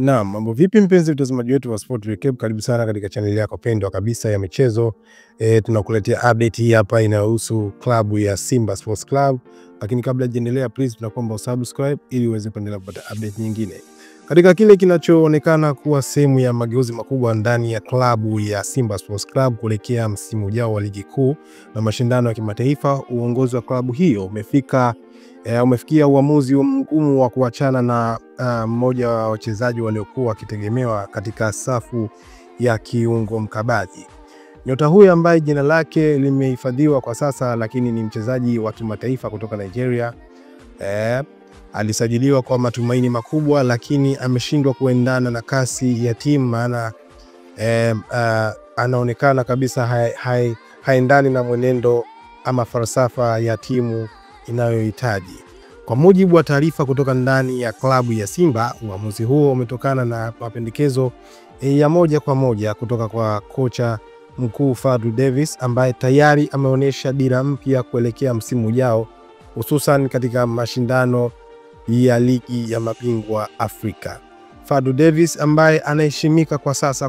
Naam, mambo vipi mpenzi mtazamaji wetu wa Sport Recap, karibu sana katika channel yako pendwa kabisa ya michezo. Tunakuletea update hii hapa inayohusu klabu ya Simba Sports Club. Lakini kabla hujaendelea, please tunakuomba usubscribe ili uweze kuendelea kupata update nyingine. Katika kile kinachoonekana kuwa sehemu ya mageuzi makubwa ndani ya klabu ya Simba Sports Club kuelekea msimu ujao wa ligi kuu na mashindano ya kimataifa, uongozi wa klabu hiyo umefikia uamuzi mgumu wa kuachana na mmoja wa wachezaji waliokuwa wakitegemewa katika safu ya kiungo mkabaji. Nyota huyu ambaye jina lake limehifadhiwa kwa sasa, lakini ni mchezaji wa kimataifa kutoka Nigeria. Alisajiliwa kwa matumaini makubwa, lakini ameshindwa kuendana na kasi ya timu, maana anaonekana kabisa haendani na mwenendo ama falsafa ya timu inayohitaji. Kwa mujibu wa taarifa kutoka ndani ya klabu ya Simba, uamuzi huo umetokana na mapendekezo ya moja kwa moja kutoka kwa kocha mkuu Fadlu Davis, ambaye tayari ameonyesha dira mpya kuelekea msimu ujao, hususan katika mashindano ya ligi ya mabingwa Afrika. Fadlu Davis, ambaye anaheshimika kwa sasa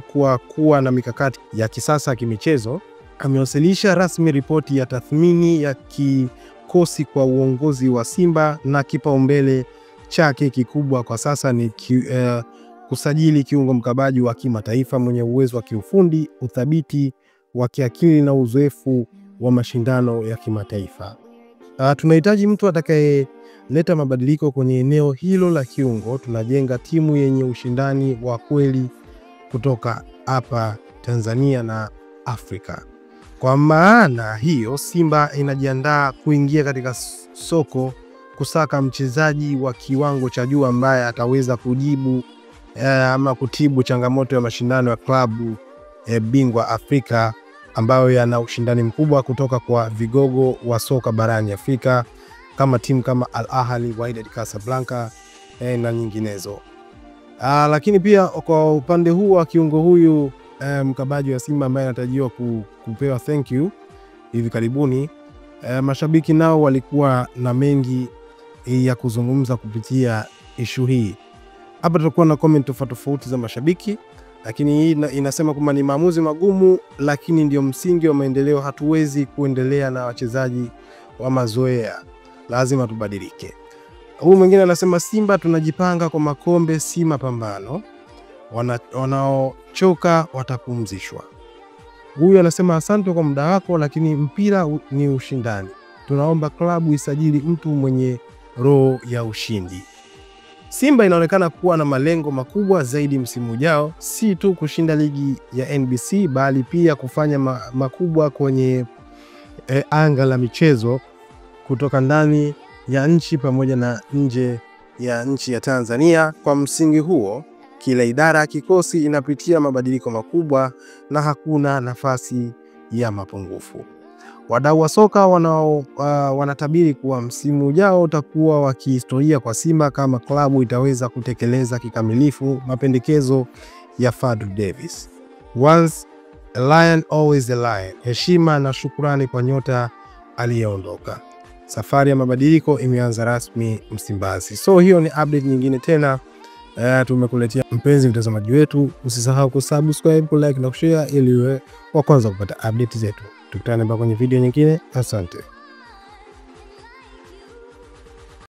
kuwa na mikakati ya kisasa kimichezo, amewasilisha rasmi ripoti ya tathmini ya kikosi kwa uongozi wa Simba, na kipaumbele chake kikubwa kwa sasa ni kusajili kiungo mkabaji wa kimataifa mwenye uwezo wa kiufundi, uthabiti wa kiakili na uzoefu wa mashindano ya kimataifa. Tunahitaji mtu atakayeleta mabadiliko kwenye eneo hilo la kiungo. Tunajenga timu yenye ushindani wa kweli kutoka hapa Tanzania na Afrika. Kwa maana hiyo, Simba inajiandaa kuingia katika soko kusaka mchezaji wa kiwango cha juu ambaye ataweza kujibu ama kutibu changamoto ya mashindano ya klabu bingwa Afrika ambayo yana ushindani mkubwa kutoka kwa vigogo wa soka barani Afrika kama timu kama Al Ahly, Wydad Casablanca na nyinginezo. Lakini pia kwa upande huu wa kiungo huyu mkabaji wa Simba ambaye anatarajiwa kupewa thank you hivi karibuni, mashabiki nao walikuwa na mengi ya kuzungumza kupitia issue hii. Hapa tutakuwa na comment tofauti za mashabiki, lakini hii inasema kwamba ni maamuzi magumu, lakini ndio msingi wa maendeleo. Hatuwezi kuendelea na wachezaji wa mazoea, lazima tubadilike. Huyu mwingine anasema Simba tunajipanga kwa makombe, si mapambano. Wanaochoka watapumzishwa. Huyu anasema asante kwa muda wako, lakini mpira ni ushindani. Tunaomba klabu isajili mtu mwenye roho ya ushindi. Simba inaonekana kuwa na malengo makubwa zaidi msimu ujao, si tu kushinda ligi ya NBC bali pia kufanya makubwa kwenye anga la michezo kutoka ndani ya nchi pamoja na nje ya nchi ya Tanzania. Kwa msingi huo, kila idara ya kikosi inapitia mabadiliko makubwa na hakuna nafasi ya mapungufu. Wadau wa soka wanatabiri kuwa msimu ujao utakuwa wa kihistoria kwa Simba kama klabu itaweza kutekeleza kikamilifu mapendekezo ya Fadlu Davis. Once a lion, always a lion. Heshima na shukrani kwa nyota aliyeondoka. Safari ya mabadiliko imeanza rasmi Msimbazi. So hiyo ni update nyingine tena tumekuletea mpenzi mtazamaji wetu. Usisahau kusubscribe, kulike na kushare ili uwe wa kwanza kupata update zetu. Tukutane kwenye video nyingine. Asante.